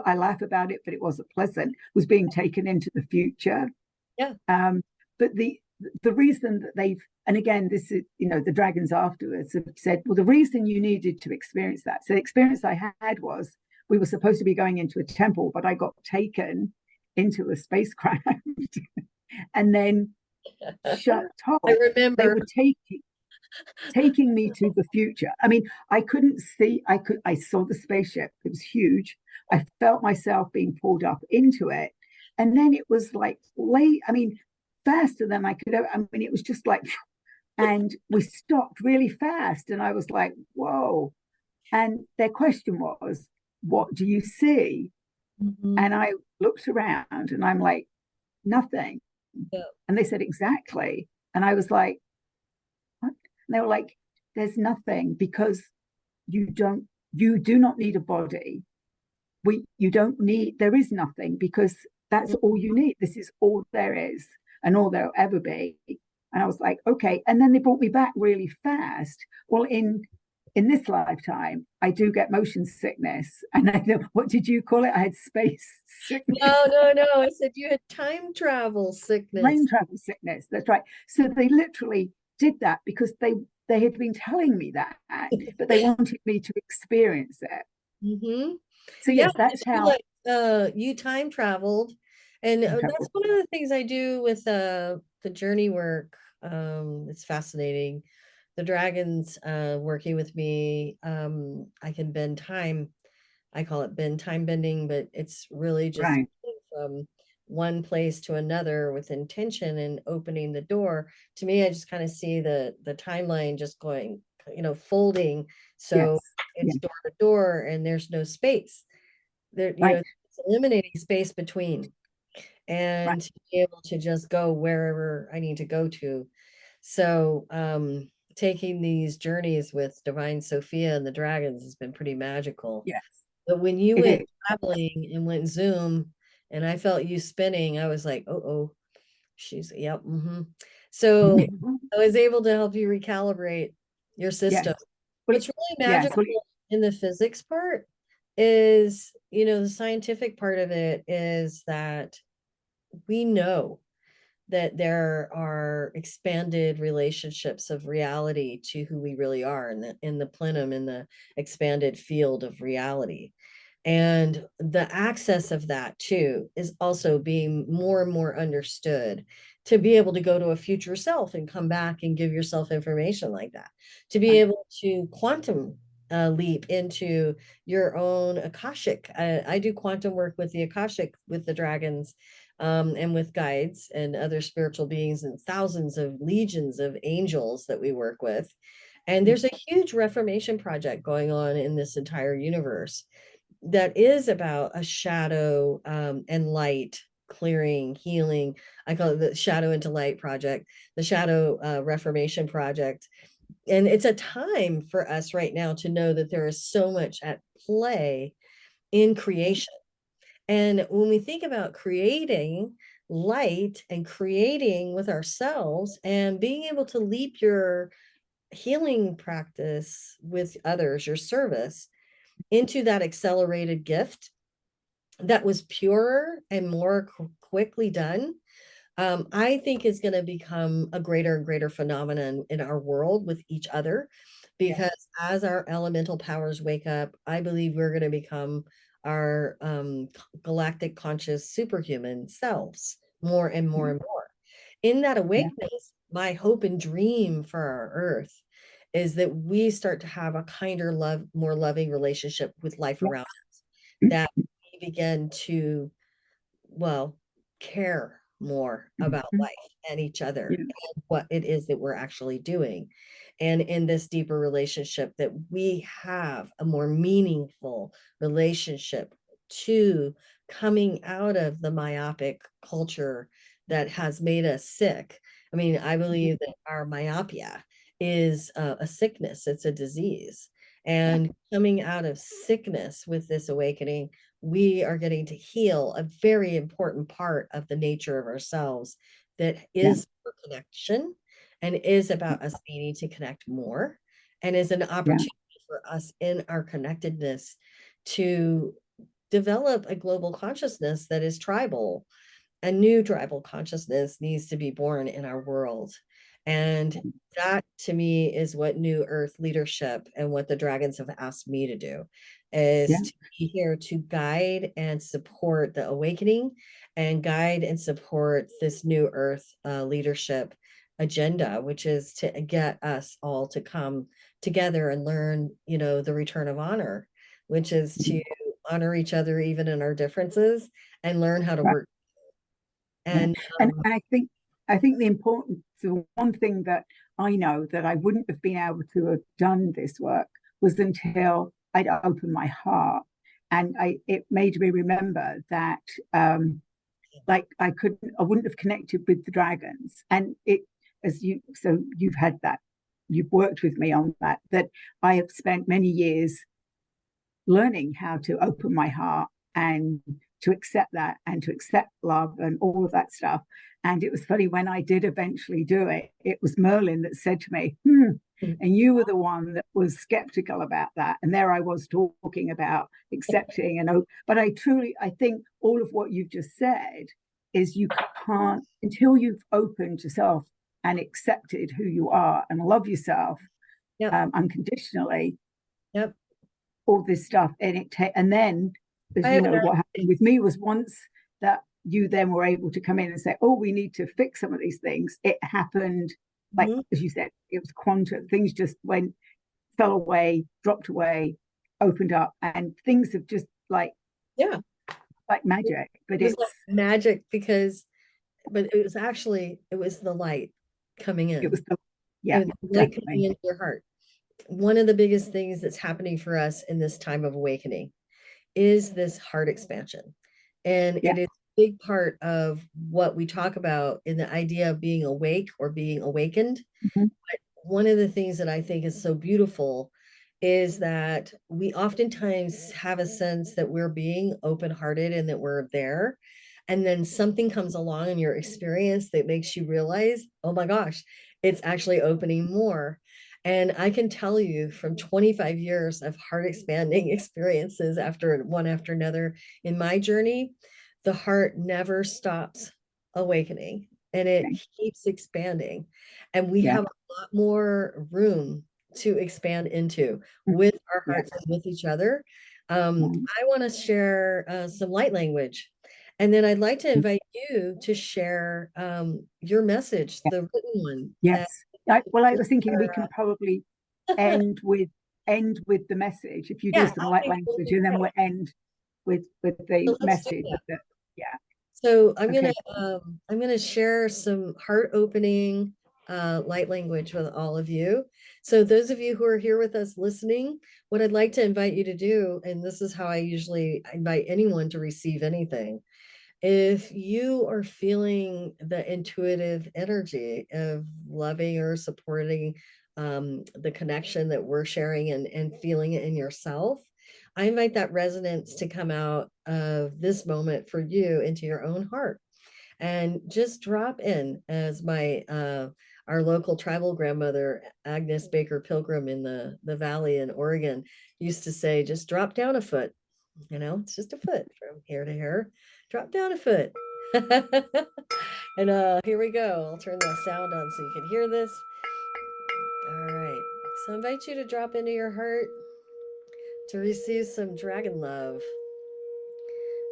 I laugh about it, but it wasn't pleasant. Was being taken into the future. Yeah. But the reason that they've, and again, this is, the dragons afterwards have said, well, the reason you needed to experience that. So the experience I had was, we were supposed to be going into a temple, but I got taken into a spacecraft and then I told they remember. were taking me to the future. I mean, I couldn't see, I saw the spaceship, it was huge. I felt myself being pulled up into it. And then it was like late, I mean, faster than I could have, I mean, it was just like, and we stopped really fast. And I was like, whoa. And their question was, what do you see? Mm-hmm. And I looked around and I'm like, nothing. Yeah. And they said, exactly. And I was like, what? And they were like, there's nothing, because you don't, you do not need a body. You don't need, there is nothing, because that's all you need. This is all there is and all there'll ever be. And I was like, okay. And then they brought me back really fast. Well, in this lifetime, I do get motion sickness. And I know, what did you call it? I had space sickness, No, no, no. I said you had time travel time sickness. travel sickness. That's right. So they literally did that because they had been telling me that, but they wanted me to experience it. Mm-hmm. So Yeah, yes, that's you how like you time traveled, and time that's travel. one of the things I do with the journey work. It's fascinating. The dragons working with me. I can bend time. I call it bend time bending, but it's really just Right. from one place to another with intention and opening the door. To me, I just kind of see the timeline just going, folding. So Yes. it's Yes. door to door and there's no space there, Right. it's eliminating space between Right. and to be able to just go wherever I need to go to. So taking these journeys with Divine Sophia and the dragons has been pretty magical. Yes. But when you It went is. traveling and went Zoom and I felt you spinning, I was like, oh, she's, yep. Mm-hmm. So I was able to help you recalibrate your Yes. system. Well, What's really yes. magical in the physics part is, the scientific part of it is that we know that there are expanded relationships of reality to who we really are in the plenum, in the expanded field of reality. And the access of that too is also being more and more understood, to be able to go to a future self and come back and give yourself information like that, to be Right. able to quantum leap into your own Akashic. I do quantum work with the Akashic, with the dragons, and with guides and other spiritual beings, and thousands of legions of angels that we work with. And there's a huge reformation project going on in this entire universe that is about a shadow and light clearing, healing. I call it the Shadow into Light Project, the Shadow Reformation Project. And it's a time for us right now to know that there is so much at play in creation. And when we think about creating light and creating with ourselves and being able to leap your healing practice with others, your service, into that accelerated gift that was purer and more quickly done, I think is going to become a greater and greater phenomenon in our world with each other, Yes. because as our elemental powers wake up, I believe we're going to become our galactic conscious superhuman selves more and more and more. In that Yeah. awakeness, my hope and dream for our earth is that we start to have a kinder love, more loving relationship with life Yeah. around us, that we begin to, well, care more about Mhm. life and each other Yeah. and what it is that we're actually doing. And in this deeper relationship, that we have a more meaningful relationship to coming out of the myopic culture that has made us sick. I mean, I Mhm. believe that our myopia is a sickness, it's a disease. Yeah. And coming out of sickness with this awakening, we are getting to heal a very important part of the nature of ourselves that Yeah. is for connection and is about us needing to connect more, and is an Yeah. opportunity for us in our connectedness to develop a global consciousness that is tribal. A new tribal consciousness needs to be born in our world. And that to me is what New Earth leadership and what the dragons have asked me to do, is Yeah. to be here to guide and support the awakening and guide and support this New Earth leadership agenda, which is to get us all to come together and learn, the return of honor, which is Mhm. to honor each other even in our differences and learn how to Right. work. Yeah. And And I think the important, the one thing that I know that I wouldn't have been able to have done this work was until I'd opened my heart. And it made me remember that like I wouldn't have connected with the dragons. And so you've had that, you've worked with me on that, that I have spent many years learning how to open my heart and to accept that and to accept love and all of that stuff. And it was funny when I did eventually do it, it was Merlin that said to me, and you were the one that was skeptical about that. And there I was talking about accepting but I think all of what you've just said is you can't, until you've opened yourself and accepted who you are and love yourself yep, unconditionally, yep. all this stuff, and then, I as you have know, another what happened with me was once that you then were able to come in and say, oh, we need to fix some of these things, it happened, like Mhm. as you said, it was quantum. Things just fell away, dropped away, opened up, and things have just Yeah, like magic. But it was like it's magic because, but it was the light coming it in, was the yeah, and the light definitely. coming into your heart. One of the biggest things that's happening for us in this time of awakening is this heart expansion. And Yeah. it is a big part of what we talk about in the idea of being awake or being awakened. Mhm. One of the things that I think is so beautiful is that we oftentimes have a sense that we're being open hearted and that we're there. And then something comes along in your experience that makes you realize, oh my gosh, it's actually opening more. And I can tell you from 25 years of heart expanding experiences after one after another in my journey, the heart never stops awakening and it Okay. keeps expanding. And we Yeah. have a lot more room to expand into Mm. with our Yeah. hearts and with each other. Right. I want to share some light language. And then I'd like to invite you to share your message, Yeah. the written one that Yes. Well, I was thinking we can probably end with the message. If you do yeah, some I light think we'll language, do and then great. we'll end with the So let's do message. that. Yeah. So Okay. I'm gonna share some heart opening light language with all of you. So those of you who are here with us listening, what I'd like to invite you to do, and this is how I usually invite anyone to receive anything, if you are feeling the intuitive energy of loving or supporting the connection that we're sharing and feeling it in yourself, I invite that resonance to come out of this moment for you into your own heart and just drop in as my our local tribal grandmother Agnes Baker Pilgrim in the valley in Oregon used to say, just drop down a foot. It's just a foot from here to here. Drop down a foot. And here we go. I'll turn the sound on so you can hear this. All right. So I invite you to drop into your heart to receive some dragon love.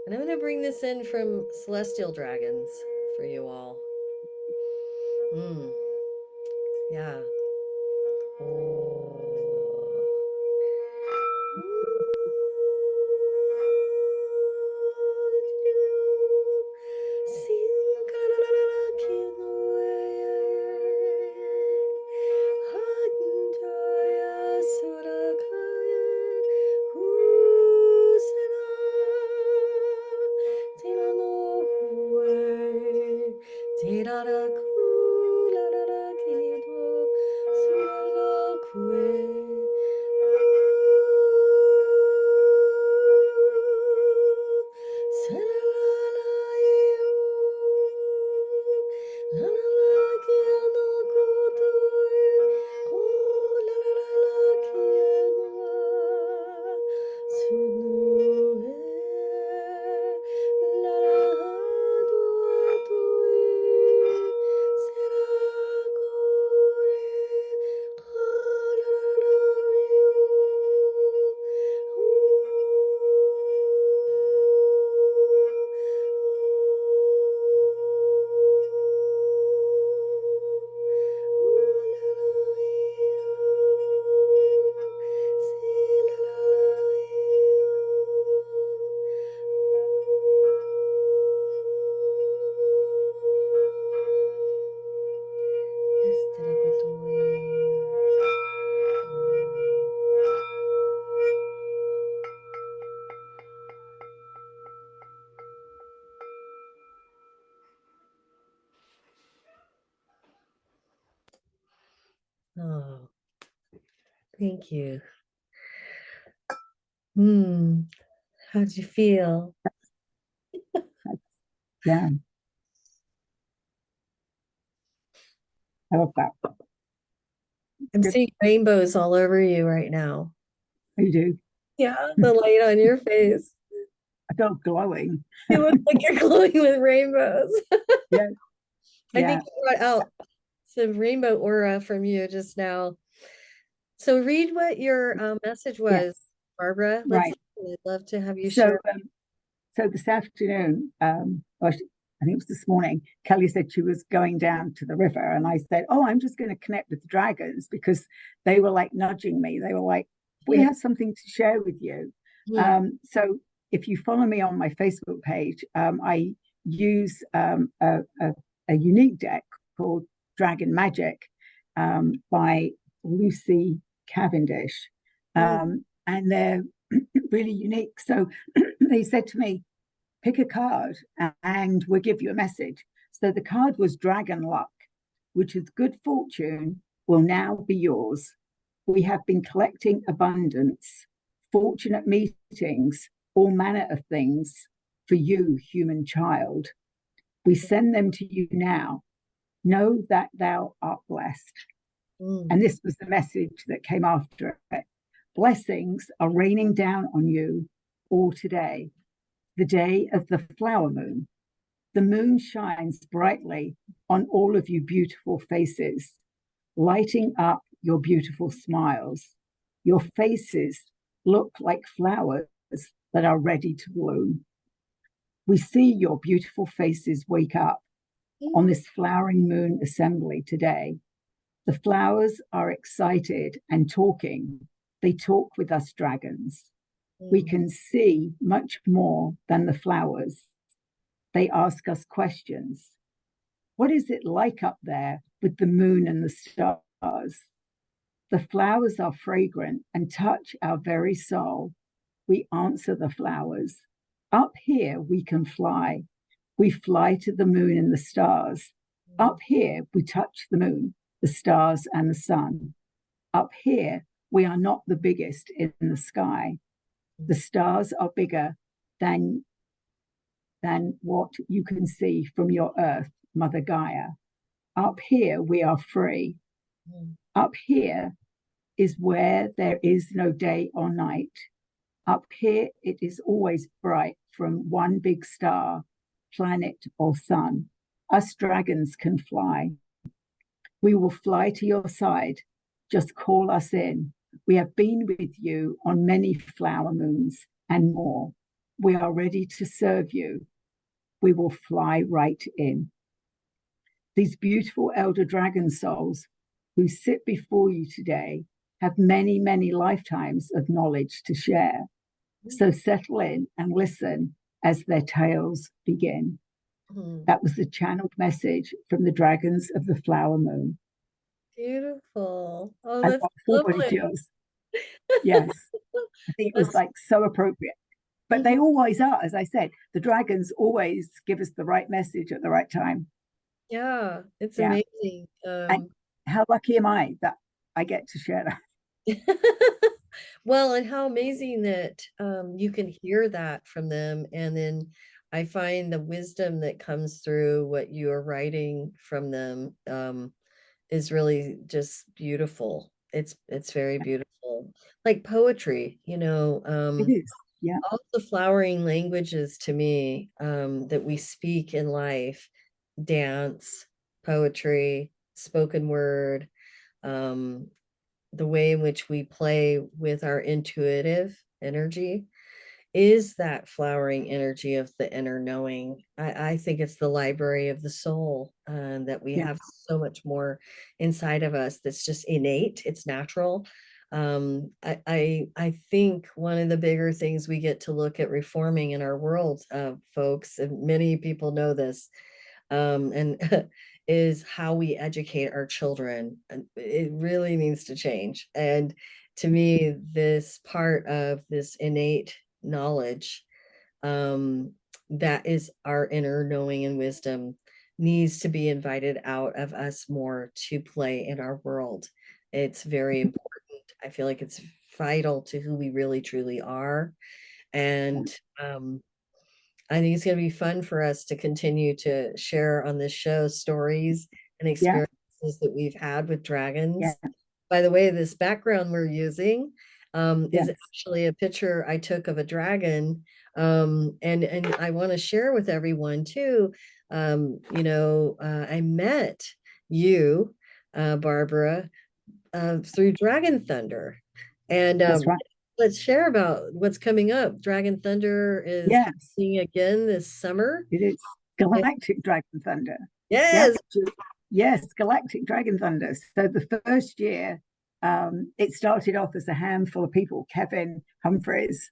And I'm going to bring this in from celestial dragons for you all. Yeah. Oh. Oh, thank you. How'd you feel? Yeah, I love that. I'm Good. seeing rainbows all over you right now. You do. Yeah, the light on your face. I felt glowing. You look like you're glowing with rainbows. Yeah, I yeah, think you brought out some rainbow aura from you just now. So read what your message yeah. was, Barbara. Right. I'd love to have you So, share. so this afternoon, I think it was this morning, Kelley said she was going down to the river, and I said, "Oh, I'm just going to connect with the dragons," because they were like nudging me. They were like, "We have something to share with you." Mm, So if you follow me on my Facebook page, I use a unique deck called Dragon Magic by Lucy Cavendish, mm, and they're really unique. So they said to me, pick a card and we'll give you a message. So the card was Dragon Luck, which is good fortune will now be yours. We have been collecting abundance, fortunate meetings, all manner of things for you, human child. We send them to you now. Know that thou art blessed. mm, And this was the message that came after it. Blessings are raining down on you all today, the day of the flower moon. The moon shines brightly on all of you beautiful faces, lighting up your beautiful smiles. Your faces look like flowers that are ready to bloom. We see your beautiful faces wake up on mm, this flowering moon assembly today. The flowers are excited and talking. They talk with us dragons. We mm, can see much more than the flowers. They ask us questions. What is it like up there with the moon and the stars? The flowers are fragrant and touch our very soul. We answer the flowers. Up here, we can fly. We fly to the moon and the stars. Up here, we touch the moon, the stars, and the sun. Up here, we are not the biggest in the sky. The stars are bigger than what you can see from your earth, Mother Gaia. Up here, we are free. mm, Up here is where there is no day or night. Up here, it is always bright from one big star, planet, or sun. Us dragons can fly. We will fly to your side. Just call us in. We have been with you on many flower moons and more. We are ready to serve you. We will fly right in. These beautiful elder dragon souls who sit before you today have many, many lifetimes of knowledge to share. So settle in and listen as their tales begin. Mhm. That was the channeled message from the dragons of the flower moon. Beautiful. Oh, I that's got full body lovely. chills. Yes, I think it was That's like so appropriate. But mhm. they always are, as I said, the dragons always give us the right message at the right time. Yeah, it's Yeah. amazing. And how lucky am I that I get to share that? Well, and how amazing that you can hear that from them. And then I find the wisdom that comes through what you are writing from them is really just beautiful. It's very beautiful. Like poetry, It is. Yeah. all the flowering languages to me that we speak in life, dance, poetry, spoken word, um, the way in which we play with our intuitive energy is that flowering energy of the inner knowing. I think it's the library of the soul, that we Yeah. have so much more inside of us that's just innate, it's natural. I think one of the bigger things we get to look at reforming in our world, folks, and many people know this, and is how we educate our children. And it really needs to change. And to me, this part of this innate knowledge, um, that is our inner knowing and wisdom, needs to be invited out of us more to play in our world. It's very important. I feel like it's vital to who we really truly are. Yeah. And I think it's going to be fun for us to continue to share on this show stories and Yeah. experiences that we've had with Yeah. dragons. By the way, this background we're using is Yes. actually a picture I took of a dragon. And I want to share with everyone too. I met you, Barbara, through Dragon Thunder. And That's right. let's share about what's coming up. Dragon Thunder is Yes. happening again this summer. It is Galactic Dragon Thunder. Yep. Yes. Yes, Galactic Dragon Thunder. So the first year, it started off as a handful of people, Kevin Humphreys,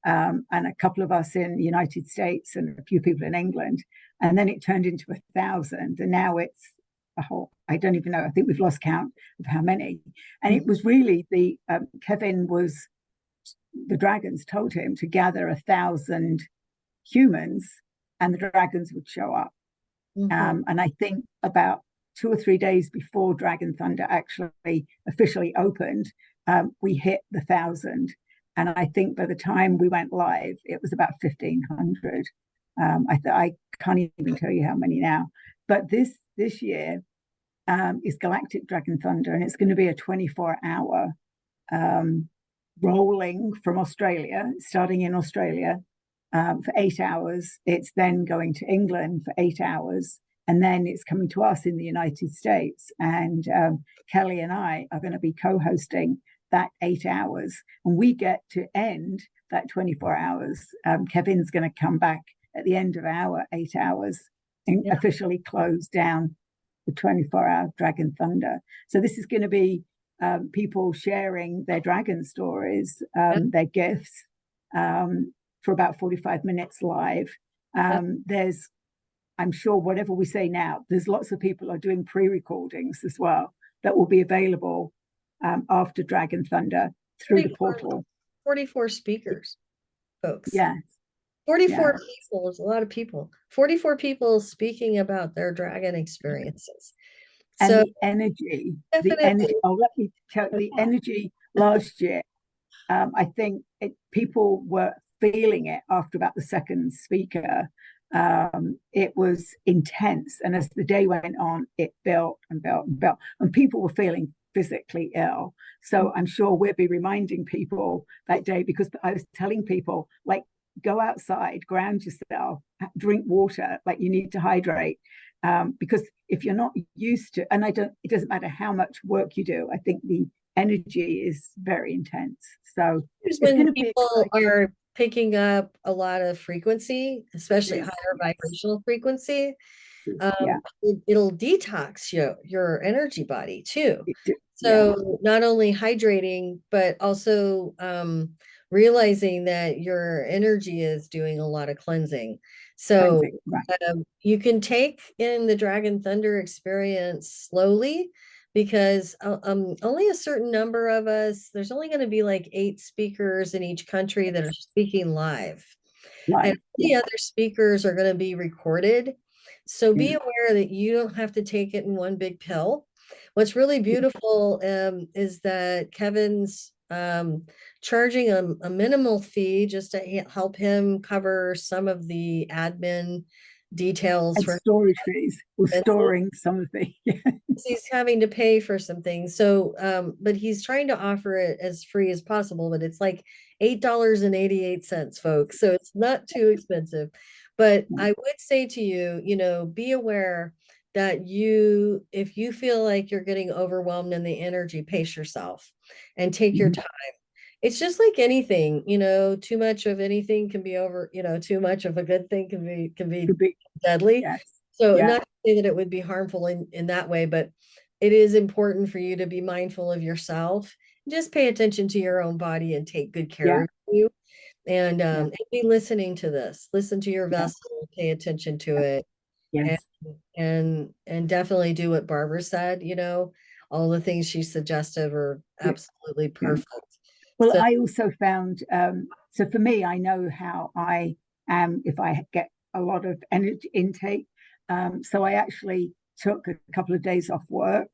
and a couple of us in the United States and a few people in England. And then it turned into 1,000. And now it's a whole, I don't even know, I think we've lost count of how many. And it was really Kevin was, the dragons told him to gather 1,000 humans and the dragons would show up. Mhm. And I think about 2 or 3 days before Dragon Thunder actually officially opened, we hit the 1,000. And I think by the time we went live, it was about 1,500. I can't even tell you how many now. But this year is Galactic Dragon Thunder, and it's going to be a 24-hour rolling from Australia, starting in Australia for 8 hours. It's then going to England for 8 hours. And then it's coming to us in the United States. And Kelley and I are going to be co hosting that 8 hours. And we get to end that 24 hours. Kevin's going to come back at the end of our 8 hours and Yeah. officially close down the 24-hour Dragon Thunder. So this is going to be people sharing their dragon stories, Yeah. their gifts, for about 45 minutes live. There's, I'm sure, whatever we say now, there's lots of people are doing pre-recordings as well that will be available after Dragon Thunder through the 44, portal. 44 speakers, folks. Yeah, 44 yeah. people is a lot of people. 44 people speaking about their dragon experiences. And So the definitely, energy, oh, let me tell you, the energy last year, I think people were feeling it after about the second speaker. It was intense. And as the day went on, it built and built and built. And people were feeling physically ill. So I'm sure we'll be reminding people that day, because I was telling people, like, go outside, ground yourself, drink water, like you need to hydrate. Because if you're not used to, and it doesn't matter how much work you do, I think the energy is very intense. So it's it's when going to be people exciting. are picking up a lot of frequency, especially Yes, higher yes, vibrational frequency. Yeah, it'll detox your energy body too. yeah, So not only hydrating, but also realizing that your energy is doing a lot of cleansing. So cleansing, right, you can take in the Dragon Thunder experience slowly because only a certain number of us, there's only going to be like 8 speakers in each country that are speaking live. And live, yeah, the other speakers are going to be recorded. So be yeah, aware that you don't have to take it in one big pill. What's really beautiful is that Kevin's charging a minimal fee just to help him cover some of the admin details and for storage fees or expenses. storing some of the, yeah, He's having to pay for some things. So, but he's trying to offer it as free as possible, but it's like $8.88, folks. So it's not too expensive. But I would say to you, be aware that if you feel like you're getting overwhelmed in the energy, pace yourself and take your mhm, time. It's just like anything, too much of anything can be too much of a good thing can be could be, deadly. yes, So yeah, not to say that it would be harmful in that way, but it is important for you to be mindful of yourself. Just pay attention to your own body and take good care yeah, of you. And, yeah, and be listening to this. Listen to your yeah, vessel, pay attention to yeah, it, and yes, and definitely do what Barbara said. All the things she suggested were yeah, absolutely yeah. perfect. Well, So I also found, so for me, I know how I am if I get a lot of energy intake. So I actually took a couple of days off work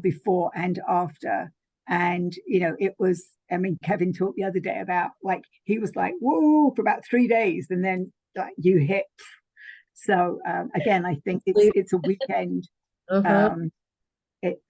before and after. And, it was, I mean, Kevin talked the other day about like, he was like, whoa, for about 3 days. And then like, you hit. So again, I think it's a weekend. uh-huh. Um,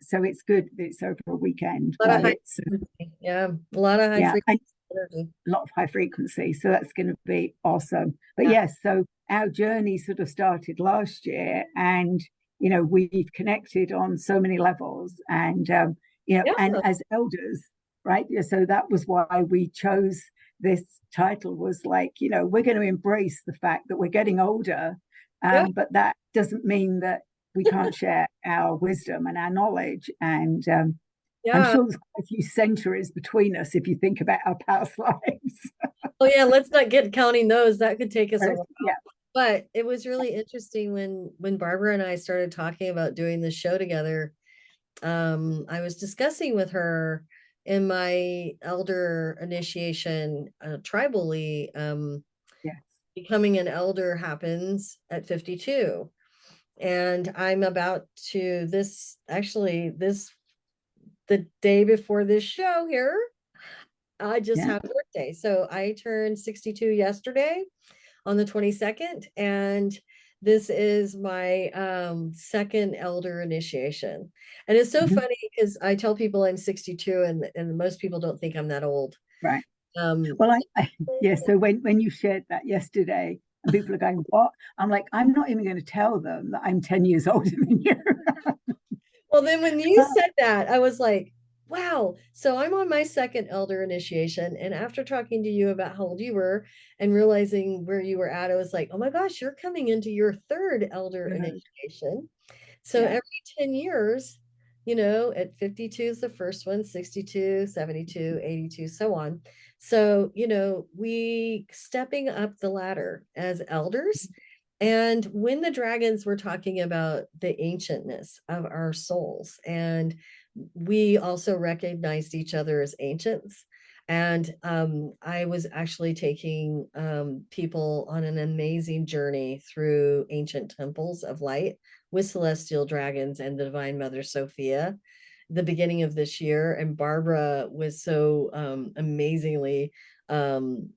so it's good that it's over a weekend, A lot of but high it's, frequency. Yeah, a lot of high yeah, and frequency energy. a lot of high frequency. So that's going to be awesome. But Yeah. yes, so our journey sort of started last year, and we've connected on so many levels, and and Yeah. as elders, right? Yeah, so that was why we chose this title. Was like, we're going to embrace the fact that we're getting older, Yeah. but that doesn't mean that we can't share our wisdom and our knowledge, and I'm Yeah. sure there's quite a few centuries between us if you think about our past lives. Oh yeah, let's not get counting those. That could take us a while. Yeah, But it was really interesting when Barbara and I started talking about doing this show together. I was discussing with her in my elder initiation, tribally, yes, becoming an elder happens at 52. And I'm about to this the day before this show here, I just yeah. had a birthday. So I turned 62 yesterday on the 22nd, and this is my second elder initiation. And it's so Mhm. funny because I tell people I'm 62, and most people don't think I'm that old. Right. Um Well, yeah. So when you shared that yesterday, and people are going, "What?" I'm like, I'm not even going to tell them that I'm 10 years older than you. well, then when you said that, I was like, wow. So I'm on my second elder initiation, and after talking to you about how old you were and realizing where you were at, I was like, oh my gosh, you're coming into your third elder initiation. So Yeah. every 10 years, at 52 is the first one, 62, 72, 82, so on. So, we stepping up the ladder as elders. And when the dragons were talking about the ancientness of our souls, and we also recognized each other as ancients. And I was actually taking people on an amazing journey through ancient temples of light with celestial dragons and the Divine Mother Sophia the beginning of this year. And Barbara was so amazingly um,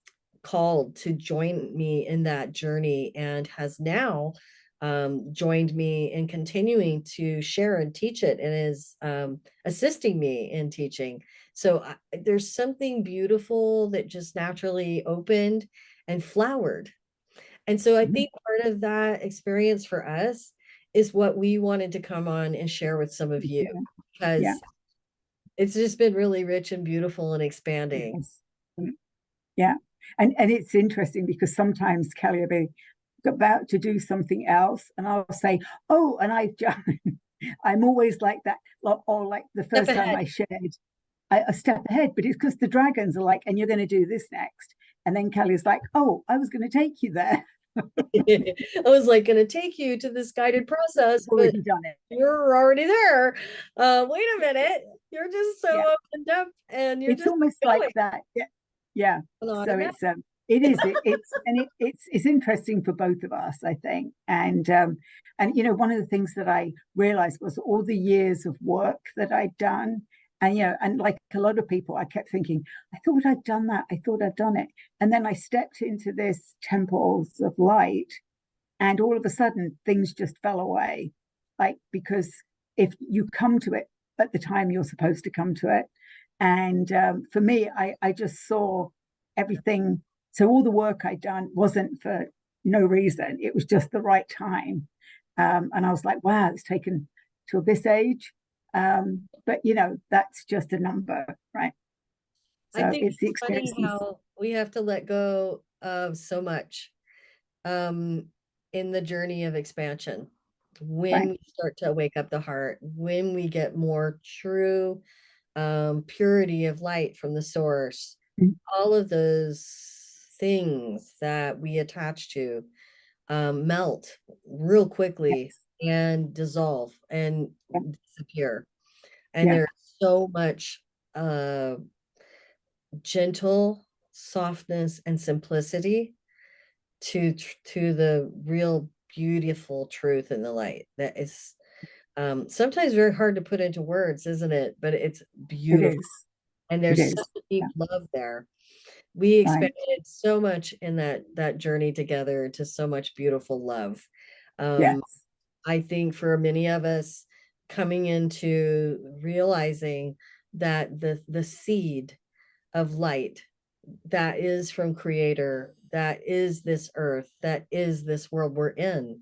called to join me in that journey and has now joined me in continuing to share and teach it and is assisting me in teaching. So there's something beautiful that just naturally opened and flowered. And so I Mhm. think part of that experience for us is what we wanted to come on and share with some of you, Yeah. because it's just been really rich and beautiful and expanding. Yes. Yeah. And it's interesting because sometimes Kelly will be about to do something else, and I'll say, "Oh," and I'm always like that, or like the Step first time ahead. I shared, a step ahead, but it's because the dragons are like, "And you're going to do this next," and then Kelly's like, "Oh, I was going to take you there." I was like going to take you to this guided process, but Already done it. you're already there. Wait a minute. You're just Yeah, so opened up and you're it's just almost like going that. Yeah, yeah. on So automatic. it is it's interesting for both of us, I think. And you know, one of the things that I realized was all the years of work that I'd done. And you know, and like a lot of people, I kept thinking, I thought I'd done that, I thought I'd done it. And then I stepped into this temples of light, and all of a sudden things just fell away. Like, because if you come to it at the time you're supposed to come to it. And for me, I just saw everything. So all the work I'd done wasn't for no reason, it was just the right time. And I was like, wow, it's taken till this age. But you know, that's just a number, right? I So think it's the it's funny experiences. how we have to let go of so much um, in the journey of expansion. When Right. we start to wake up the heart, when we get more true purity of light from the source, Mm. all of those things that we attach to melt real quickly Yes. and dissolve and Yeah. disappear. And Yeah. there's so much uh, gentle softness and simplicity to the real beautiful truth in the light that is sometimes very hard to put into words, isn't it? But it's It beautiful. is. And It there's such is. a Yeah. deep love there. We Right. expanded so much in that journey together to so much beautiful love. Um, Yes. I think for many of us coming into realizing that the seed of light that is from creator, that is this earth, that is this world we're in,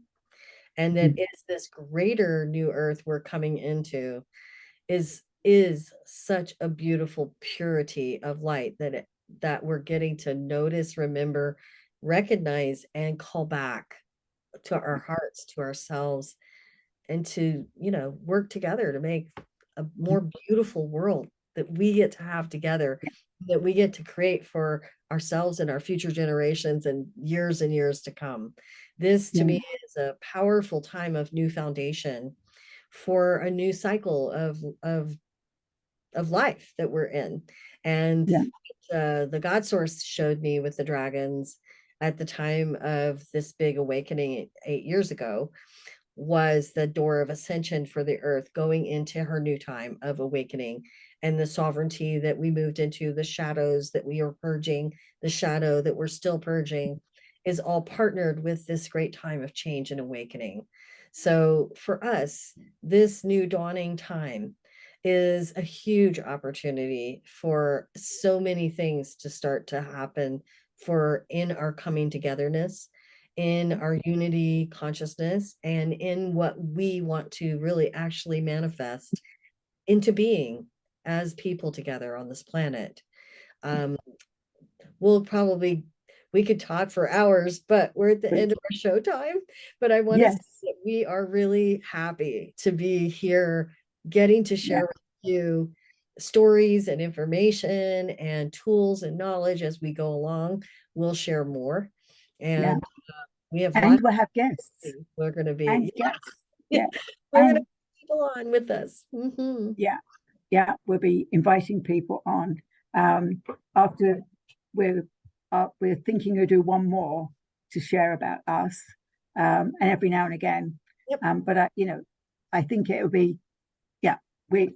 and that Mhm. is this greater new earth we're coming into is such a beautiful purity of light that we're getting to notice, remember, recognize, and call back to our hearts, to ourselves, and to, work together to make a more beautiful world that we get to have together, that we get to create for ourselves and our future generations and years to come. This to Yeah. me is a powerful time of new foundation for a new cycle of life that we're in. And Yeah. the God source showed me with the dragons at the time of this big awakening 8 years ago was the door of ascension for the earth going into her new time of awakening, and the sovereignty that we moved into, the shadows that we are purging, the shadow that we're still purging, is all partnered with this great time of change and awakening. So for us, this new dawning time is a huge opportunity for so many things to start to happen for in our coming togetherness, in our unity consciousness, and in what we want to really actually manifest into being as people together on this planet. Um, we'll probably we could talk for hours, but we're at the But end of our show time. But I want to say yes. that we are really happy to be here, getting to Yeah. share with you stories and information and tools and knowledge as we go along. We'll share more. Yeah. And we have And lots we'll have guests of we're going to and be, guests. yeah, Yeah. we're going to And have people on with us. yeah. Yeah. We'll be inviting people on. After we're we're thinking to do one more to share about us, and every now and again. Yep. But I, you know, I think it'll be, yeah. We'll